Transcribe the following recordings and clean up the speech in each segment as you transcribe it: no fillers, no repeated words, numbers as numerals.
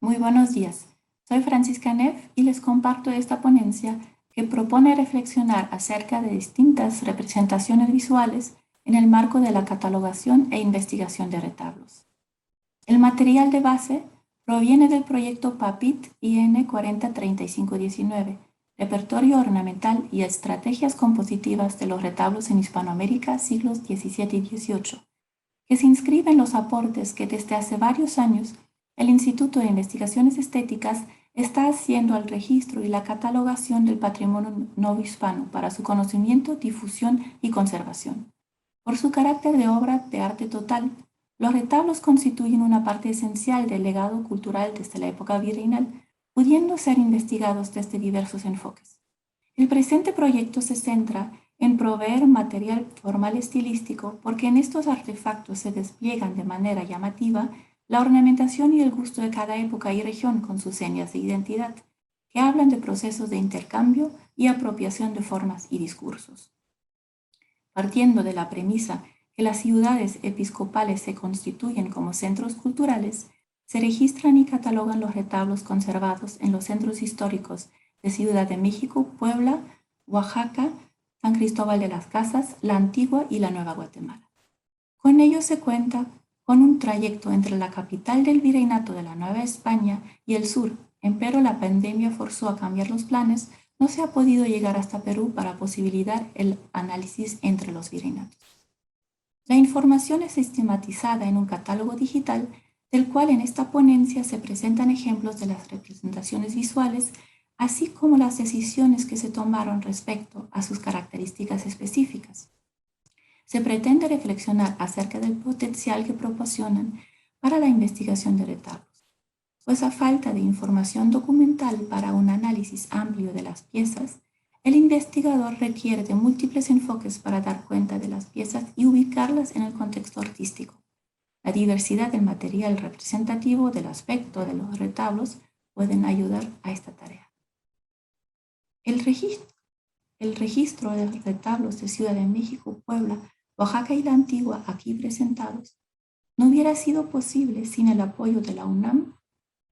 Muy buenos días. Soy Francisca Neff y les comparto esta ponencia que propone reflexionar acerca de distintas representaciones visuales en el marco de la catalogación e investigación de retablos. El material de base proviene del proyecto PAPIT IN 403519, Repertorio Ornamental y Estrategias Compositivas de los Retablos en Hispanoamérica siglos XVII y XVIII, que se inscribe en los aportes que desde hace varios años el Instituto de Investigaciones Estéticas está haciendo al registro y la catalogación del patrimonio novohispano para su conocimiento, difusión y conservación. Por su carácter de obra de arte total, los retablos constituyen una parte esencial del legado cultural desde la época virreinal, pudiendo ser investigados desde diversos enfoques. El presente proyecto se centra en proveer material formal estilístico porque en estos artefactos se despliegan de manera llamativa la ornamentación y el gusto de cada época y región con sus señas de identidad, que hablan de procesos de intercambio y apropiación de formas y discursos. Partiendo de la premisa que las ciudades episcopales se constituyen como centros culturales, se registran y catalogan los retablos conservados en los centros históricos de Ciudad de México, Puebla, Oaxaca, San Cristóbal de las Casas, la Antigua y la Nueva Guatemala. Con ello se cuenta con un trayecto entre la capital del virreinato de la Nueva España y el sur, empero la pandemia forzó a cambiar los planes, no se ha podido llegar hasta Perú para posibilitar el análisis entre los virreinatos. La información es sistematizada en un catálogo digital, del cual en esta ponencia se presentan ejemplos de las representaciones visuales, así como las decisiones que se tomaron respecto a sus características específicas. Se pretende reflexionar acerca del potencial que proporcionan para la investigación de retablos, pues a falta de información documental para un análisis amplio de las piezas, el investigador requiere de múltiples enfoques para dar cuenta de las piezas y ubicarlas en el contexto artístico. La diversidad del material representativo del aspecto de los retablos pueden ayudar a esta tarea. El registro de retablos de Ciudad de México, Puebla, Oaxaca y la Antigua aquí presentados no hubiera sido posible sin el apoyo de la UNAM,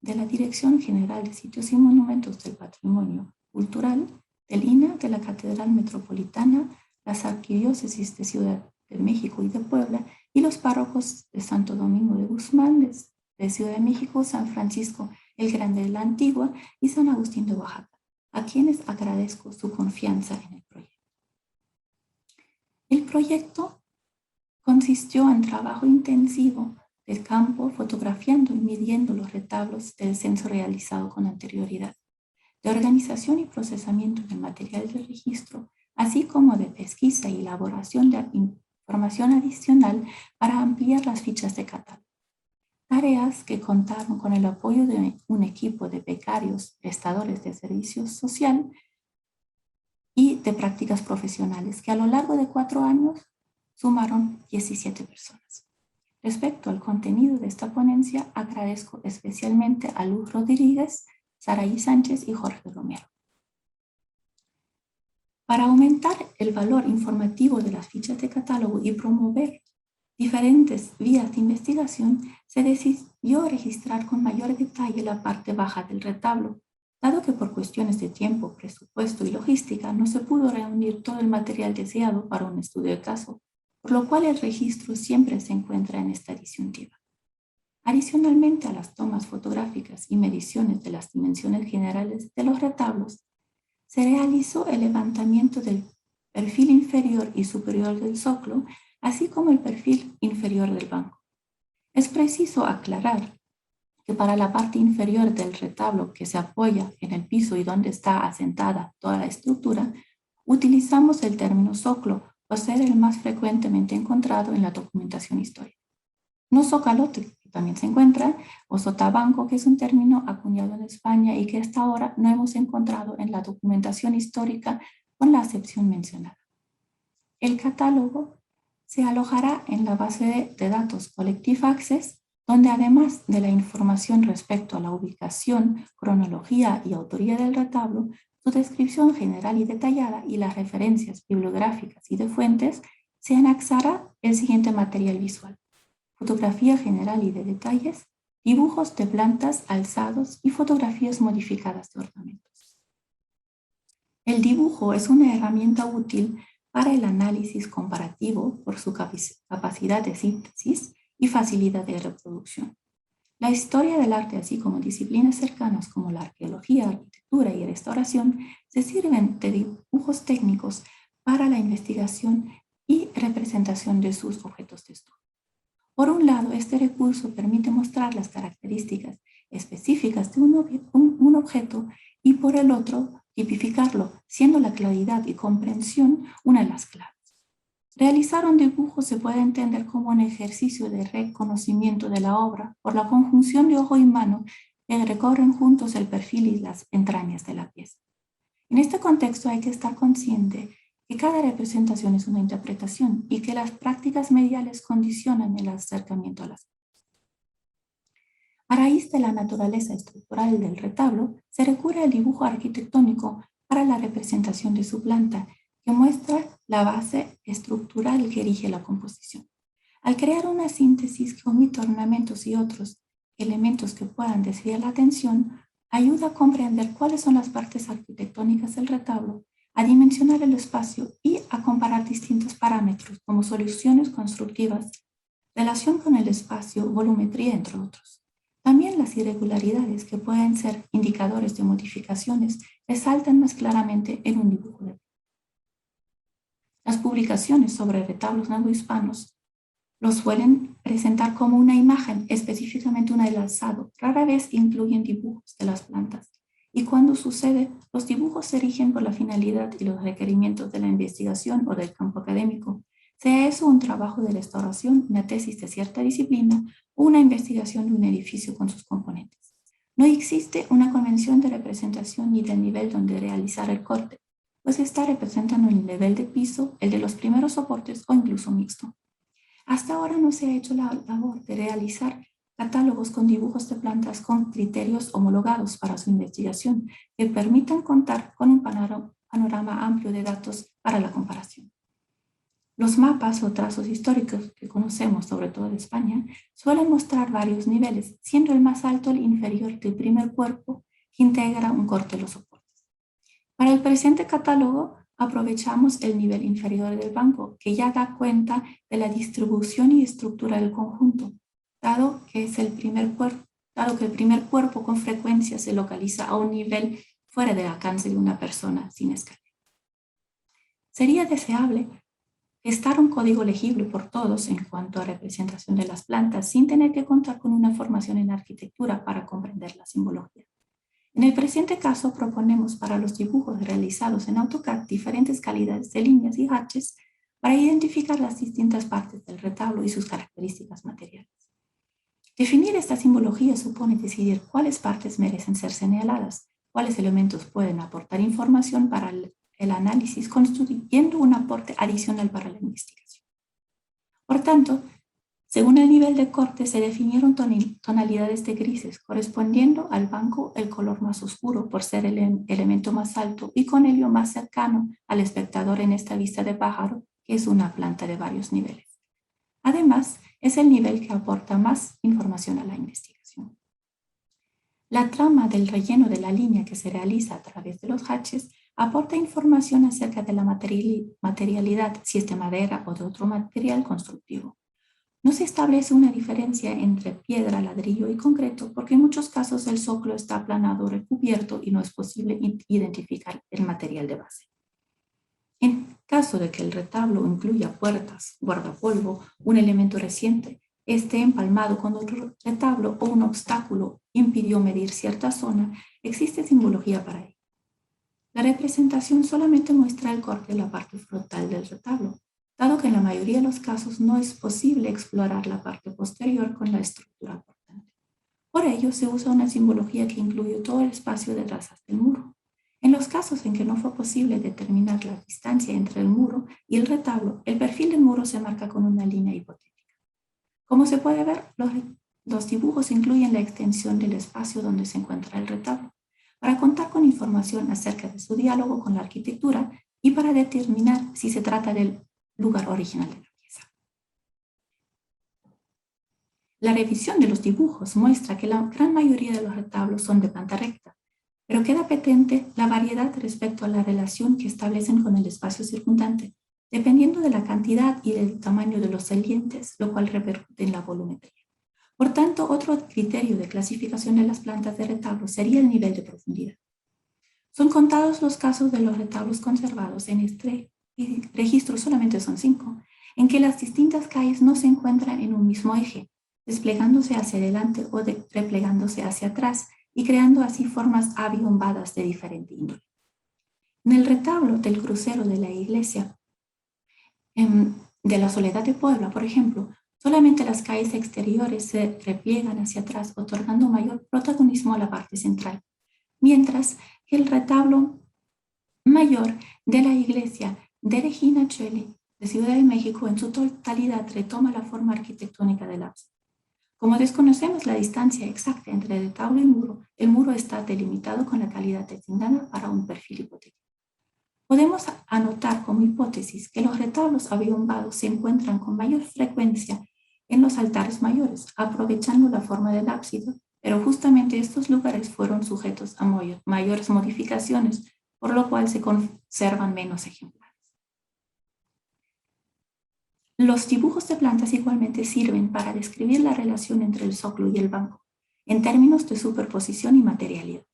de la Dirección General de Sitios y Monumentos del Patrimonio Cultural, del INA, de la Catedral Metropolitana, las arquidiócesis de Ciudad de México y de Puebla y los párrocos de Santo Domingo de Guzmán, de Ciudad de México, San Francisco el Grande de la Antigua y San Agustín de Oaxaca, a quienes agradezco su confianza en el proyecto. El proyecto consistió en trabajo intensivo del campo, fotografiando y midiendo los retablos del censo realizado con anterioridad, de organización y procesamiento del material de registro, así como de pesquisa y elaboración de información adicional para ampliar las fichas de catálogo. Tareas que contaron con el apoyo de un equipo de becarios, prestadores de servicios social y de prácticas profesionales, que a lo largo de 4 años sumaron 17 personas. Respecto al contenido de esta ponencia, agradezco especialmente a Luz Rodríguez, Saraí Sánchez y Jorge Romero. Para aumentar el valor informativo de las fichas de catálogo y promover diferentes vías de investigación, se decidió registrar con mayor detalle la parte baja del retablo, dado que por cuestiones de tiempo, presupuesto y logística no se pudo reunir todo el material deseado para un estudio de caso, por lo cual el registro siempre se encuentra en esta disyuntiva. Adicionalmente a las tomas fotográficas y mediciones de las dimensiones generales de los retablos, se realizó el levantamiento del perfil inferior y superior del zócalo, así como el perfil inferior del banco. Es preciso aclarar que para la parte inferior del retablo que se apoya en el piso y donde está asentada toda la estructura, utilizamos el término zócalo por ser el más frecuentemente encontrado en la documentación histórica. No zocalote, que también se encuentra, o sotabanco, que es un término acuñado en España y que hasta ahora no hemos encontrado en la documentación histórica con la acepción mencionada. El catálogo se alojará en la base de datos Collective Access, donde además de la información respecto a la ubicación, cronología y autoría del retablo, su descripción general y detallada y las referencias bibliográficas y de fuentes, se anexará el siguiente material visual: fotografía general y de detalles, dibujos de plantas alzados y fotografías modificadas de ornamentos. El dibujo es una herramienta útil para el análisis comparativo por su capacidad de síntesis y facilidad de reproducción. La historia del arte, así como disciplinas cercanas como la arqueología, arquitectura y restauración, se sirven de dibujos técnicos para la investigación y representación de sus objetos de estudio. Por un lado, este recurso permite mostrar las características específicas de un objeto y por el otro, tipificarlo, siendo la claridad y comprensión una de las claves. Realizar un dibujo se puede entender como un ejercicio de reconocimiento de la obra por la conjunción de ojo y mano que recorren juntos el perfil y las entrañas de la pieza. En este contexto hay que estar consciente que cada representación es una interpretación y que las prácticas mediales condicionan el acercamiento a las cosas. A raíz de la naturaleza estructural del retablo, se recurre al dibujo arquitectónico para la representación de su planta, que muestra la base estructural que rige la composición. Al crear una síntesis que omite ornamentos y otros elementos que puedan desviar la atención, ayuda a comprender cuáles son las partes arquitectónicas del retablo, a dimensionar el espacio y a comparar distintos parámetros como soluciones constructivas, relación con el espacio, volumetría, entre otros. También las irregularidades, que pueden ser indicadores de modificaciones, resaltan más claramente en un dibujo de. Las publicaciones sobre retablos neohispanos los suelen presentar como una imagen, específicamente una del alzado. Rara vez incluyen dibujos de las plantas. Y cuando sucede, los dibujos se rigen por la finalidad y los requerimientos de la investigación o del campo académico, sea eso un trabajo de restauración, una tesis de cierta disciplina o una investigación de un edificio con sus componentes. No existe una convención de representación ni del nivel donde realizar el corte, pues está representando el nivel de piso, el de los primeros soportes o incluso mixto. Hasta ahora no se ha hecho la labor de realizar catálogos con dibujos de plantas con criterios homologados para su investigación que permitan contar con un panorama amplio de datos para la comparación. Los mapas o trazos históricos que conocemos, sobre todo de España, suelen mostrar varios niveles, siendo el más alto el inferior del primer cuerpo que integra un corte de los soportes. Para el presente catálogo, aprovechamos el nivel inferior del banco, que ya da cuenta de la distribución y estructura del conjunto, dado que el primer cuerpo con frecuencia se localiza a un nivel fuera del alcance de una persona sin escalera. Sería deseable gestar un código legible por todos en cuanto a representación de las plantas sin tener que contar con una formación en arquitectura para comprender la simbología. En el presente caso proponemos para los dibujos realizados en AutoCAD diferentes calidades de líneas y hatches para identificar las distintas partes del retablo y sus características materiales. Definir esta simbología supone decidir cuáles partes merecen ser señaladas, cuáles elementos pueden aportar información para el análisis, constituyendo un aporte adicional para la investigación. Por tanto, según el nivel de corte, se definieron tonalidades de grises, correspondiendo al banco el color más oscuro por ser el elemento más alto y con ello más cercano al espectador en esta vista de pájaro, que es una planta de varios niveles. Además, es el nivel que aporta más información a la investigación. La trama del relleno de la línea que se realiza a través de los hatches aporta información acerca de la materialidad, si es de madera o de otro material constructivo. No se establece una diferencia entre piedra, ladrillo y concreto porque en muchos casos el zócalo está aplanado o recubierto y no es posible identificar el material de base. En caso de que el retablo incluya puertas, guardapolvo, un elemento reciente, esté empalmado con otro retablo o un obstáculo impidió medir cierta zona, existe simbología para ello. La representación solamente muestra el corte de la parte frontal del retablo, dado que en la mayoría de los casos no es posible explorar la parte posterior con la estructura portante. Por ello, se usa una simbología que incluye todo el espacio detrás hasta el muro. En los casos en que no fue posible determinar la distancia entre el muro y el retablo, el perfil del muro se marca con una línea hipotética. Como se puede ver, los dibujos incluyen la extensión del espacio donde se encuentra el retablo, para contar con información acerca de su diálogo con la arquitectura y para determinar si se trata del lugar original de la pieza. La revisión de los dibujos muestra que la gran mayoría de los retablos son de planta recta, pero queda patente la variedad respecto a la relación que establecen con el espacio circundante, dependiendo de la cantidad y del tamaño de los salientes, lo cual repercute en la volumetría. Por tanto, otro criterio de clasificación de las plantas de retablo sería el nivel de profundidad. Son contados los casos de los retablos conservados en este registro, solamente son 5, en que las distintas calles no se encuentran en un mismo eje, desplegándose hacia adelante o replegándose hacia atrás y creando así formas abiombadas de diferente índole. En el retablo del crucero de la iglesia de la Soledad de Puebla, por ejemplo, solamente las calles exteriores se repliegan hacia atrás, otorgando mayor protagonismo a la parte central, mientras que el retablo mayor de la iglesia de Regina Coeli de Ciudad de México en su totalidad retoma la forma arquitectónica del ábside. Como desconocemos la distancia exacta entre retablo y el muro está delimitado con la calidad designada para un perfil hipotético. Podemos anotar como hipótesis que los retablos abiombados se encuentran con mayor frecuencia en los altares mayores, aprovechando la forma del ábside, pero justamente estos lugares fueron sujetos a mayores modificaciones, por lo cual se conservan menos ejemplares. Los dibujos de plantas igualmente sirven para describir la relación entre el zócalo y el banco, en términos de superposición y materialidad.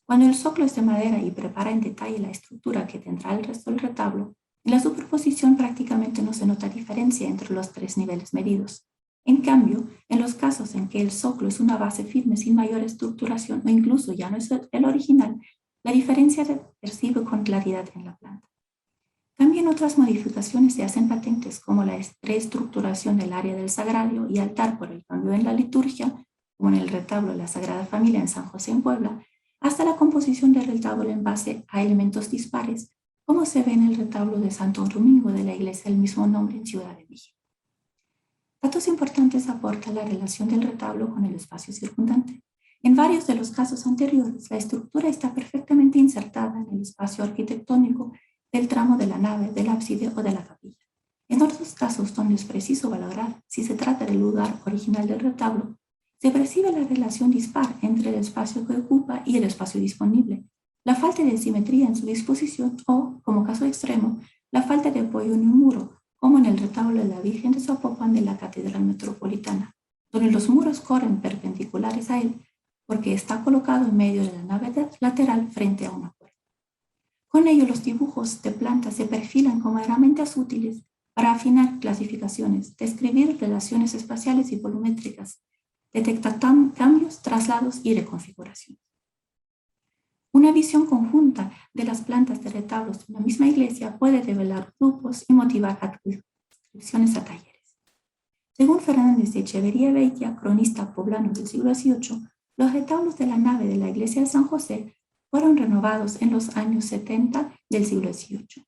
Cuando el zócalo es de madera y prepara en detalle la estructura que tendrá el resto del retablo, en la superposición prácticamente no se nota diferencia entre los 3 niveles medidos. En cambio, en los casos en que el zócalo es una base firme sin mayor estructuración o incluso ya no es el original, la diferencia se percibe con claridad en la planta. También otras modificaciones se hacen patentes, como la reestructuración del área del sagrario y altar por el cambio en la liturgia, como en el retablo de la Sagrada Familia en San José en Puebla, hasta la composición del retablo en base a elementos dispares, como se ve en el retablo de Santo Domingo de la iglesia del mismo nombre en Ciudad de México. Datos importantes aporta la relación del retablo con el espacio circundante. En varios de los casos anteriores, la estructura está perfectamente insertada en el espacio arquitectónico del tramo de la nave, del ábside o de la capilla. En otros casos, donde es preciso valorar si se trata del lugar original del retablo, se percibe la relación dispar entre el espacio que ocupa y el espacio disponible, la falta de simetría en su disposición o, como caso extremo, la falta de apoyo en un muro, como en el retablo de la Virgen de Zapopan de la Catedral Metropolitana, donde los muros corren perpendiculares a él porque está colocado en medio de la nave lateral frente a una puerta. Con ello, los dibujos de plantas se perfilan como herramientas útiles para afinar clasificaciones, describir relaciones espaciales y volumétricas, detectar cambios, traslados y reconfiguraciones. Una visión conjunta de las plantas de retablos de una misma iglesia puede revelar grupos y motivar adscripciones a talleres. Según Fernández de Echeverría Beitia, cronista poblano del siglo XVIII, los retablos de la nave de la iglesia de San José fueron renovados en los años 70 del siglo XVIII.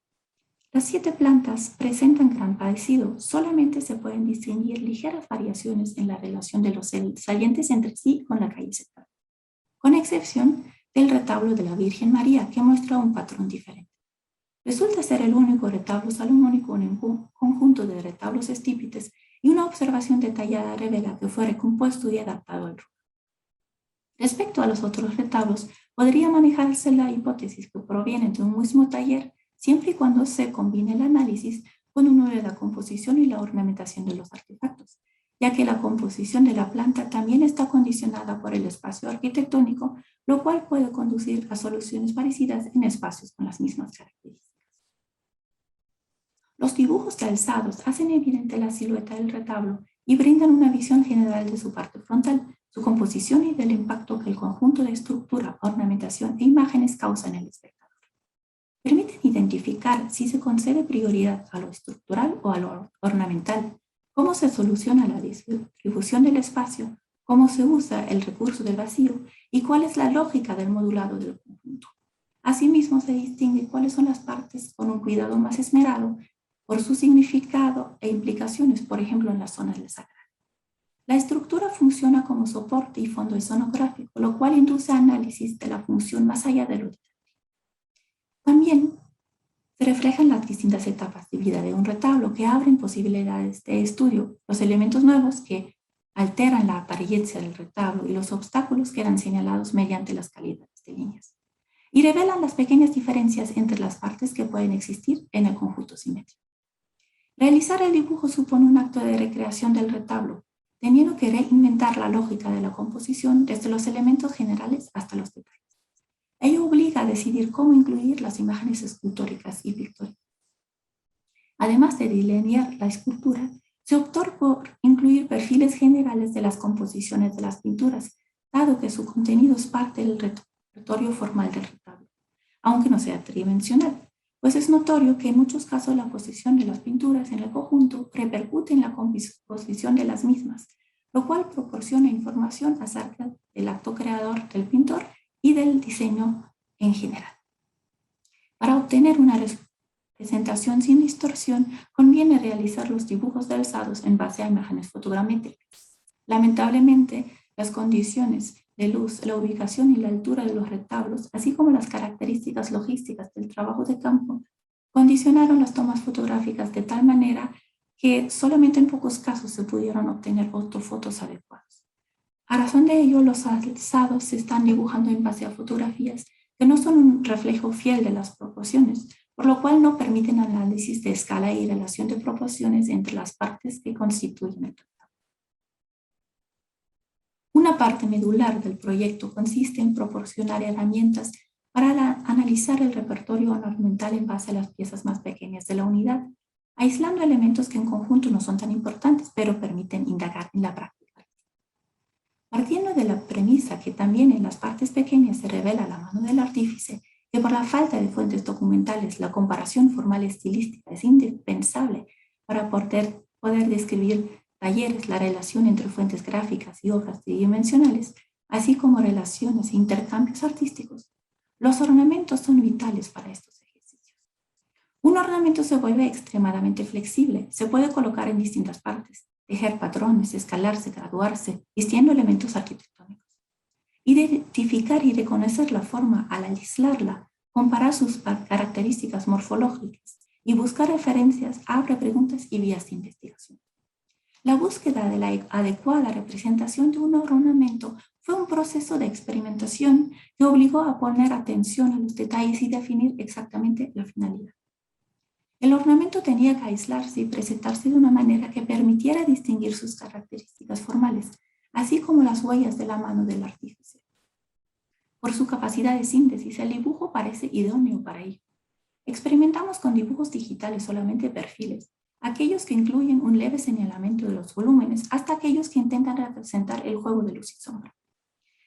Las 7 plantas presentan gran parecido, solamente se pueden distinguir ligeras variaciones en la relación de los salientes entre sí con la calle central, con excepción del retablo de la Virgen María, que muestra un patrón diferente. Resulta ser el único retablo salomónico en un conjunto de retablos estípites y una observación detallada revela que fue recompuesto y adaptado al rubro. Respecto a los otros retablos, podría manejarse la hipótesis que provienen de un mismo taller siempre y cuando se combine el análisis con uno de la composición y la ornamentación de los artefactos, ya que la composición de la planta también está condicionada por el espacio arquitectónico, lo cual puede conducir a soluciones parecidas en espacios con las mismas características. Los dibujos de alzados hacen evidente la silueta del retablo y brindan una visión general de su parte frontal, su composición y del impacto que el conjunto de estructura, ornamentación e imágenes causa en el espectador. Permiten identificar si se concede prioridad a lo estructural o a lo ornamental, cómo se soluciona la distribución del espacio, cómo se usa el recurso del vacío y cuál es la lógica del modulado del conjunto. Asimismo, se distingue cuáles son las partes con un cuidado más esmerado por su significado e implicaciones, por ejemplo, en las zonas del sagrado. La estructura funciona como soporte y fondo escenográfico, lo cual induce a análisis de la función más allá de lo didáctico. También se reflejan las distintas etapas de vida de un retablo que abren posibilidades de estudio, los elementos nuevos que alteran la apariencia del retablo y los obstáculos quedan señalados mediante las calidades de líneas y revelan las pequeñas diferencias entre las partes que pueden existir en el conjunto simétrico. Realizar el dibujo supone un acto de recreación del retablo, teniendo que reinventar la lógica de la composición desde los elementos generales hasta los detalles. Ello obliga a decidir cómo incluir las imágenes escultóricas y pictóricas. Además de delinear la escultura, se optó por incluir perfiles generales de las composiciones de las pinturas, dado que su contenido es parte del repertorio formal del retablo, aunque no sea tridimensional, pues es notorio que en muchos casos la posición de las pinturas en el conjunto repercute en la composición de las mismas, lo cual proporciona información acerca del acto creador del pintor y del diseño en general. Para obtener una representación sin distorsión, conviene realizar los dibujos de alzados en base a imágenes fotogramétricas. Lamentablemente, las condiciones de luz, la ubicación y la altura de los retablos, así como las características logísticas del trabajo de campo, condicionaron las tomas fotográficas de tal manera que solamente en pocos casos se pudieron obtener ortofotos adecuadas. A razón de ello, los alzados se están dibujando en base a fotografías que no son un reflejo fiel de las proporciones, por lo cual no permiten análisis de escala y relación de proporciones entre las partes que constituyen el retablo. Una parte medular del proyecto consiste en proporcionar herramientas para analizar el repertorio ornamental en base a las piezas más pequeñas de la unidad, aislando elementos que en conjunto no son tan importantes, pero permiten indagar en la práctica. Partiendo de la premisa que también en las partes pequeñas se revela la mano del artífice, que por la falta de fuentes documentales la comparación formal estilística es indispensable para poder describir talleres, la relación entre fuentes gráficas y obras tridimensionales, así como relaciones e intercambios artísticos, los ornamentos son vitales para estos ejercicios. Un ornamento se vuelve extremadamente flexible, se puede colocar en distintas partes, tejer patrones, escalarse, graduarse, vistiendo elementos arquitectónicos. Identificar y reconocer la forma al aislarla, comparar sus características morfológicas y buscar referencias abre preguntas y vías de investigación. La búsqueda de la adecuada representación de un ornamento fue un proceso de experimentación que obligó a poner atención a los detalles y definir exactamente la finalidad. El ornamento tenía que aislarse y presentarse de una manera que permitiera distinguir sus características formales, así como las huellas de la mano del artífice. Por su capacidad de síntesis, el dibujo parece idóneo para ello. Experimentamos con dibujos digitales solamente perfiles, aquellos que incluyen un leve señalamiento de los volúmenes, hasta aquellos que intentan representar el juego de luz y sombra.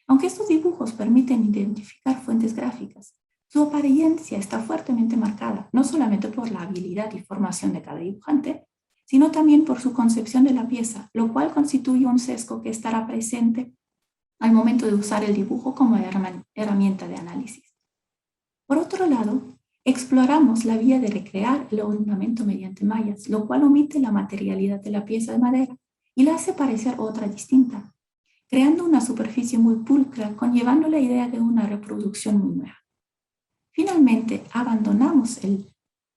Aunque estos dibujos permiten identificar fuentes gráficas, su apariencia está fuertemente marcada, no solamente por la habilidad y formación de cada dibujante, sino también por su concepción de la pieza, lo cual constituye un sesgo que estará presente al momento de usar el dibujo como herramienta de análisis. Por otro lado, exploramos la vía de recrear el ornamento mediante mallas, lo cual omite la materialidad de la pieza de madera y la hace parecer otra distinta, creando una superficie muy pulcra, conllevando la idea de una reproducción muy nueva. Finalmente, abandonamos el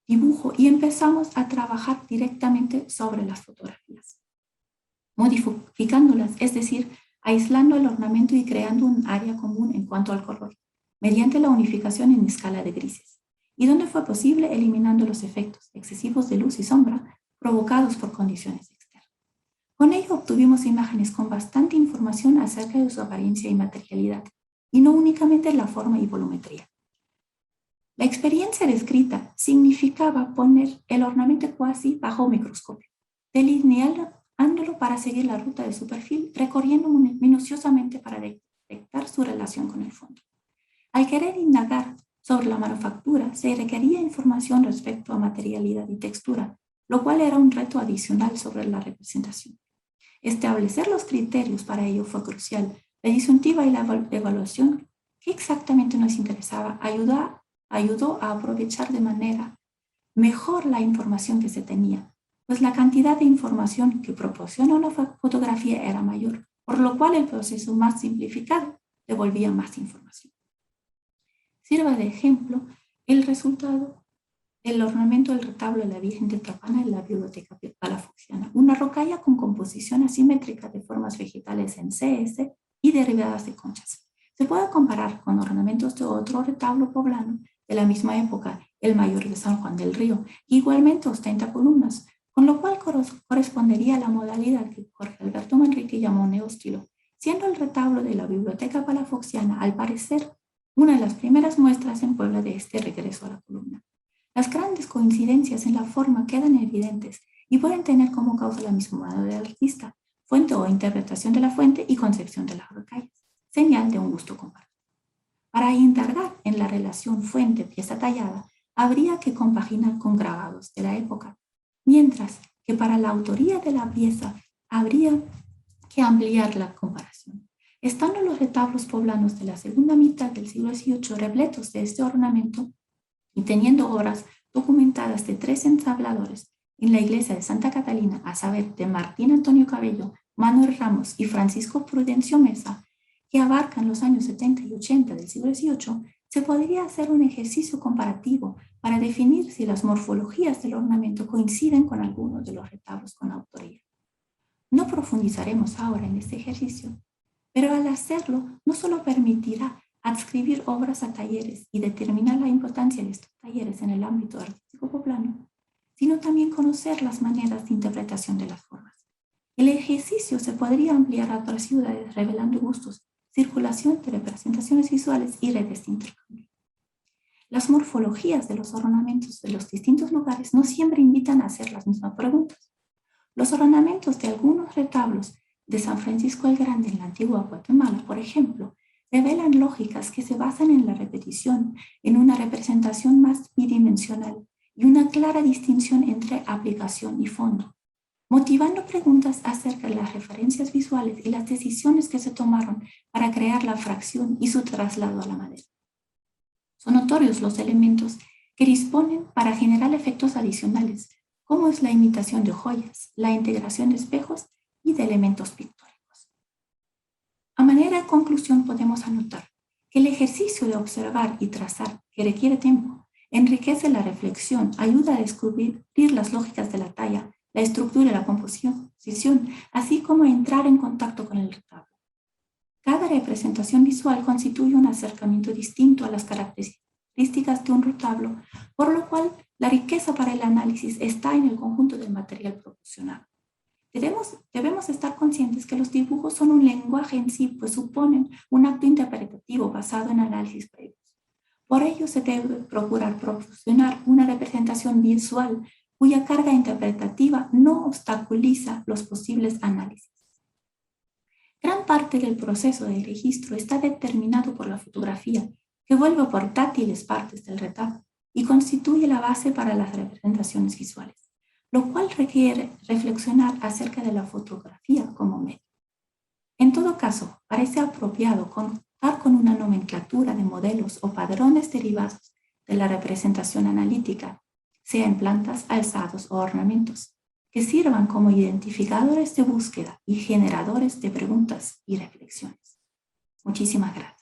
dibujo y empezamos a trabajar directamente sobre las fotografías, modificándolas, es decir, aislando el ornamento y creando un área común en cuanto al color, mediante la unificación en escala de grises, y donde fue posible, eliminando los efectos excesivos de luz y sombra provocados por condiciones externas. Con ello obtuvimos imágenes con bastante información acerca de su apariencia y materialidad, y no únicamente la forma y volumetría. La experiencia descrita significaba poner el ornamento cuasi bajo microscopio, delineándolo para seguir la ruta de su perfil, recorriendo minuciosamente para detectar su relación con el fondo. Al querer indagar sobre la manufactura, se requería información respecto a materialidad y textura, lo cual era un reto adicional sobre la representación. Establecer los criterios para ello fue crucial. La disyuntiva y la evaluación, que exactamente nos interesaba, ayudó a aprovechar de manera mejor la información que se tenía, pues la cantidad de información que proporciona una fotografía era mayor, por lo cual el proceso más simplificado devolvía más información. Sirva de ejemplo el resultado el ornamento del retablo de la Virgen de Trapana en la Biblioteca Palafoxiana, una rocalla con composición asimétrica de formas vegetales en CS y derivadas de conchas. Se puede comparar con ornamentos de otro retablo poblano de la misma época, el Mayor de San Juan del Río, que igualmente ostenta columnas, con lo cual correspondería a la modalidad que Jorge Alberto Manrique llamó neoestilo, siendo el retablo de la Biblioteca Palafoxiana, al parecer, una de las primeras muestras en Puebla de este regreso a la columna. Las grandes coincidencias en la forma quedan evidentes y pueden tener como causa la misma mano del artista, fuente o interpretación de la fuente y concepción de las rocallas, señal de un gusto compartido. Para indagar en la relación fuente-pieza tallada, habría que compaginar con grabados de la época, mientras que para la autoría de la pieza habría que ampliar la comparación. Estando los retablos poblanos de la segunda mitad del siglo XVIII repletos de este ornamento y teniendo obras documentadas de 3 ensabladores en la iglesia de Santa Catalina, a saber, de Martín Antonio Cabello, Manuel Ramos y Francisco Prudencio Mesa, que abarcan los años 70 y 80 del siglo XVIII, se podría hacer un ejercicio comparativo para definir si las morfologías del ornamento coinciden con algunos de los retablos con autoría. No profundizaremos ahora en este ejercicio, pero al hacerlo no solo permitirá adscribir obras a talleres y determinar la importancia de estos talleres en el ámbito artístico poblano, sino también conocer las maneras de interpretación de las formas. El ejercicio se podría ampliar a otras ciudades revelando gustos, circulación de representaciones visuales y redes de intercambio. Las morfologías de los ornamentos de los distintos lugares no siempre invitan a hacer las mismas preguntas. Los ornamentos de algunos retablos de San Francisco el Grande en la antigua Guatemala, por ejemplo, revelan lógicas que se basan en la repetición, en una representación más bidimensional y una clara distinción entre aplicación y fondo, motivando preguntas acerca de las referencias visuales y las decisiones que se tomaron para crear la fracción y su traslado a la madera. Son notorios los elementos que disponen para generar efectos adicionales, como es la imitación de joyas, la integración de espejos y de elementos pictóricos. A manera de conclusión podemos anotar que el ejercicio de observar y trazar, que requiere tiempo, enriquece la reflexión, ayuda a descubrir las lógicas de la talla, la estructura y la composición, así como a entrar en contacto con el retablo. Cada representación visual constituye un acercamiento distinto a las características de un retablo, por lo cual la riqueza para el análisis está en el conjunto del material proporcionado. Debemos estar conscientes que los dibujos son un lenguaje en sí, pues suponen un acto interpretativo basado en análisis previos. Por ello se debe procurar proporcionar una representación visual cuya carga interpretativa no obstaculiza los posibles análisis. Gran parte del proceso de registro está determinado por la fotografía, que vuelve portátiles partes del retablo y constituye la base para las representaciones visuales, lo cual requiere reflexionar acerca de la fotografía como medio. En todo caso, parece apropiado contar con una nomenclatura de modelos o padrones derivados de la representación analítica, sea en plantas, alzados o ornamentos, que sirvan como identificadores de búsqueda y generadores de preguntas y reflexiones. Muchísimas gracias.